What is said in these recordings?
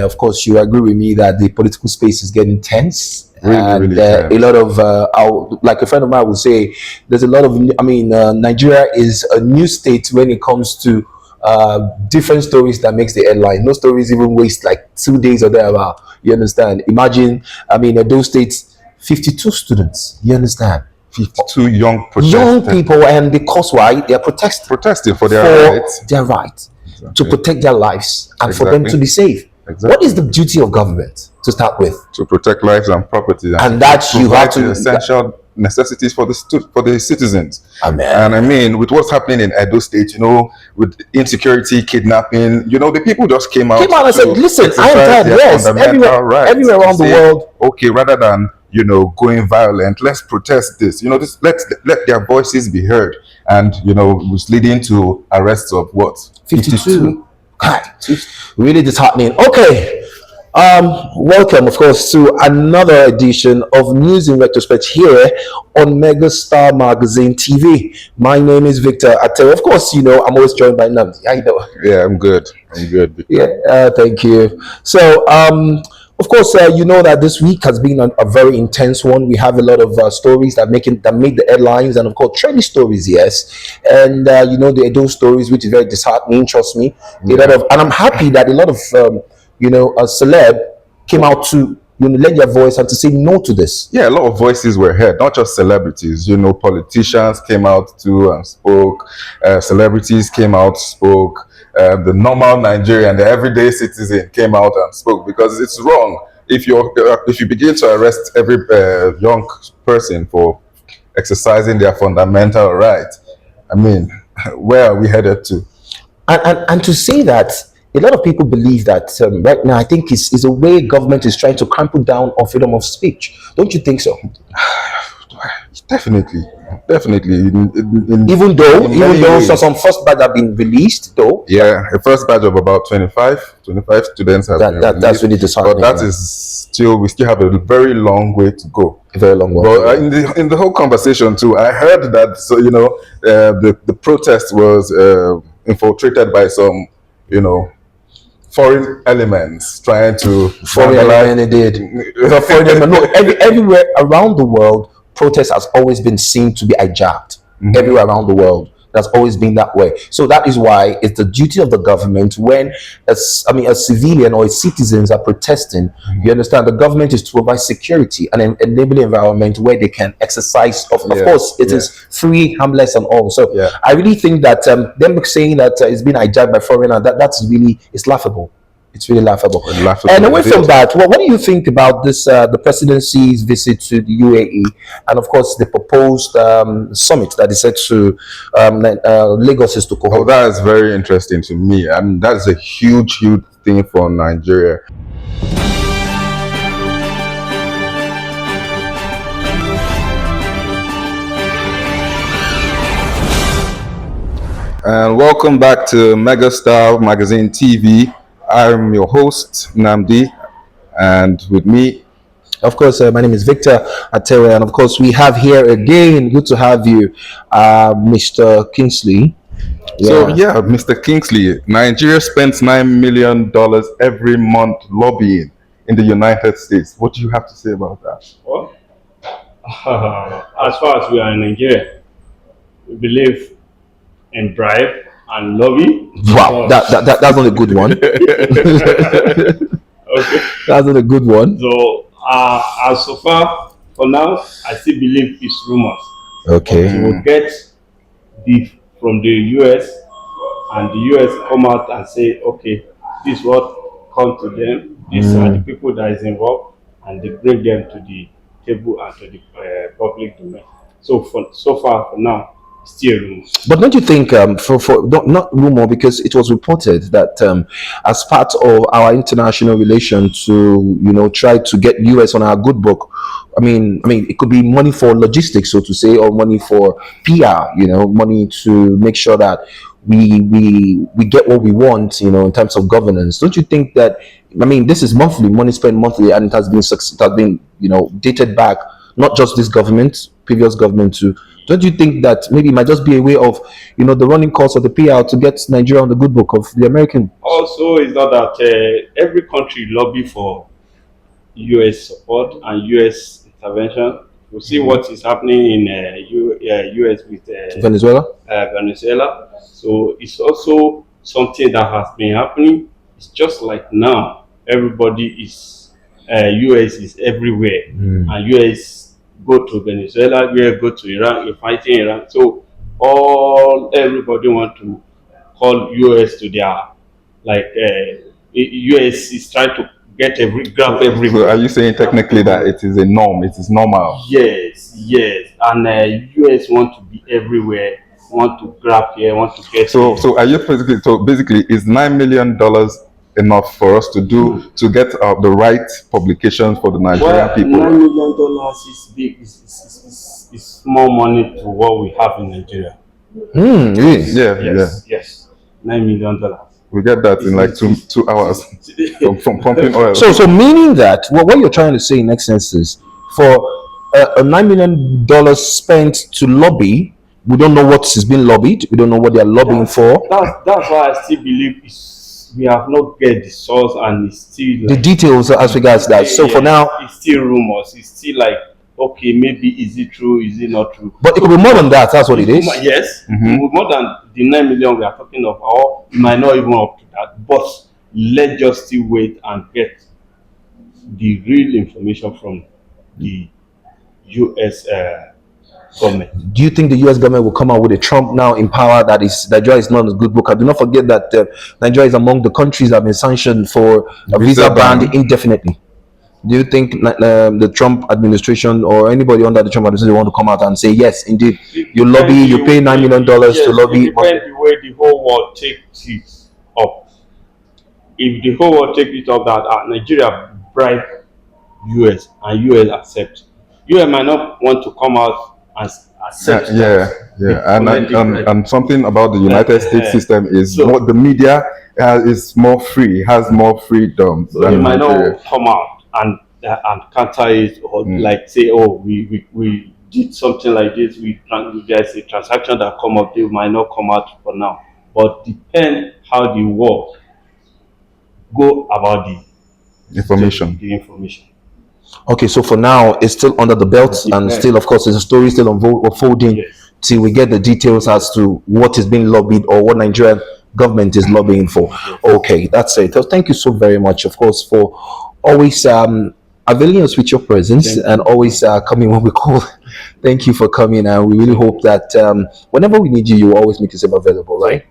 of course, you agree with me that the political space is getting tense. Really, And really tense. a lot of, like a friend of mine would say, there's a lot of, Nigeria is a new state when it comes to different stories that makes the headline. No stories even waste like 2 days or thereabout. You understand? Imagine, in those states, 52 students. You understand? 52 young people, and because why? They are protesting for their rights. Their right Exactly. to protect their lives and for them Exactly. to be safe. Exactly. What is the duty of government to start with? To protect lives and property, And that you have provide to the essential necessities for the citizens. Amen. And with what's happening in Edo State, with insecurity, kidnapping, the people just came out and said, listen, I'm tired. Yes, everywhere around the world. Okay, rather than going violent, let's protest this. Let their voices be heard. And was leading to arrests of what? 52. God, really disheartening. Okay. Welcome, of course, to another edition of News in Retrospect here on Megastar Magazine TV. My name is Victor Atel. Of course, I'm always joined by Namdi. How you doing? Yeah, I'm good. Victor. Yeah, thank you. So, of course, you know that this week has been a very intense one. We have a lot of stories that make the headlines, and of course, trendy stories, yes. And those stories which is very disheartening. Trust me, and I'm happy that a lot of a celeb came out to lend their voice and to say no to this. Yeah, a lot of voices were heard, not just celebrities. Politicians came out too and spoke. Celebrities came out, spoke. The normal Nigerian, the everyday citizen came out and spoke, because it's wrong if you begin to arrest every young person for exercising their fundamental right. Where are we headed to? And to say that, a lot of people believe that right now, I think is a way government is trying to crample down on freedom of speech. Don't you think so? Definitely. Even though some first batch have been released, though. Yeah, a first batch of about 25 students have been released. That's really disheartening. But we still have a very long way to go. A very long way. But in the whole conversation too, I heard that the protest was infiltrated by some foreign elements trying to everywhere around the world, protest has always been seen to be hijacked. Everywhere around the world, that's always been that way. So that is why it's the duty of the government when a civilian or citizens are protesting. You understand, the government is to provide security and an enabling environment where they can exercise. Of course, it is free, harmless, and all. So I really think that them saying that it's been hijacked by foreigner, it's laughable. It's really laughable. And away from that, what do you think about this, the presidency's visit to the UAE, and of course the proposed summit that is set to Lagos is to co-host? Oh, that is very interesting to me. That is a huge thing for Nigeria. And welcome back to Megastar Magazine TV. I'm your host, Namdi, and with me, of course, my name is Victor Atere, and of course, we have here again, good to have you, Mr. Kingsley. So, Mr. Kingsley, Nigeria spends $9 million every month lobbying in the United States. What do you have to say about that? Well, as far as we are in Nigeria, we believe in bribe and lobby. Wow, that's not a good one. Okay, that's not a good one. So, as so far for now, I still believe it's rumors. Okay. We will get beef from the US, and the US come out and say, okay, this is what come to them. These are the people that is involved, and they bring them to the table and to the public domain. So far for now, still rumor. But don't you think, not rumor, because it was reported that as part of our international relation to try to get US on our good book, it could be money for logistics, so to say, or money for PR, money to make sure that we get what we want, in terms of governance. Don't you think that, this is money spent monthly, and it has been dated back not just this government, previous government too. Don't you think that maybe it might just be a way of, the running costs of the payout to get Nigeria on the good book of the American? Also, it's not that every country lobby for US support and US intervention. We see what is happening in US with Venezuela? Venezuela. So it's also something that has been happening. It's just like now, everybody is US is everywhere, and US go to Venezuela, US go to Iran, you're fighting Iran. So everybody want to call US to their US is trying to get grab So everywhere. are you saying technically that it is a norm? It is normal? Yes, and US want to be everywhere, want to grab here, want to get. So are you basically is $9 million enough for us to get the right publications for the Nigerian people? $9 million is big. Is small money to what we have in Nigeria. Really? Yes. $9 million. We get that in like two hours from pumping oil. So meaning that what you're trying to say in essence is for a $9 million spent to lobby, we don't know what is being lobbied. We don't know what they are lobbying for. That's why I still believe we have not get the source, and it's still The details as regards that. So for now, it's still rumors. It's still like, okay, maybe is it true? Is it not true? but it could be more than that. That's what it is. Yes, more than the 9 million we are talking of, or it might not even up to that. But let's just still wait and get the real information from the US government. Do you think the US government will come out with a Trump now in power that is Nigeria is not a good book? Do not forget that Nigeria is among the countries that have been sanctioned for a visa ban indefinitely. Do you think the Trump administration or anybody under the Trump administration want to come out and say, yes, indeed, you lobby, you pay $9 million to lobby? It depends the way the whole world takes it up. If the whole world takes it up that Nigeria bribe US and US accept, US might not want to come out and accept. And something about the United States system is the media is more free, has more freedom. So they might not come out and counter it, or like say, oh, we did something like this. There's a transaction that come up. They might not come out for now, but depend how the world go about the information. Okay, so for now, it's still under the belt, and still, of course, there's a story still unfolding till we get the details as to what is being lobbied or what Nigerian government is lobbying for. Okay, that's it. So thank you so very much, of course, for always availing us with your presence and always coming when we call. Thank you for coming, and we really hope that whenever we need you, you will always make yourself available, right?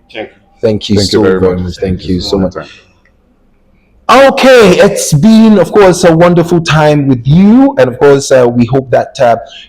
Thank you so very much. Thank you so much. Okay, it's been, of course, a wonderful time with you, and of course, we hope that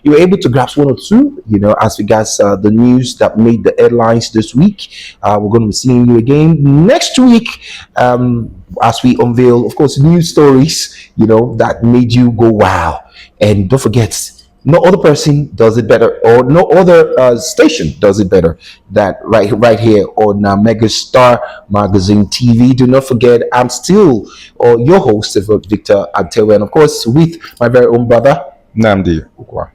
you were able to grasp one or two, as regards the news that made the headlines this week. We're going to be seeing you again next week, as we unveil, of course, news stories, that made you go wow. And don't forget, no other person does it better, or no other station does it better than right here on Megastar Magazine TV. Do not forget, I'm still your host, Victor Antewe, and of course with my very own brother Namdi Ukwa.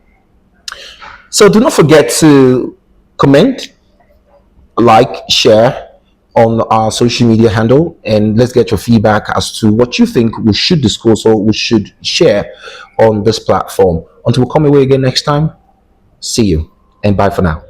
So do not forget to comment, like, share on our social media handle, and let's get your feedback as to what you think we should discuss or we should share on this platform. Until we come away again next time, see you and bye for now.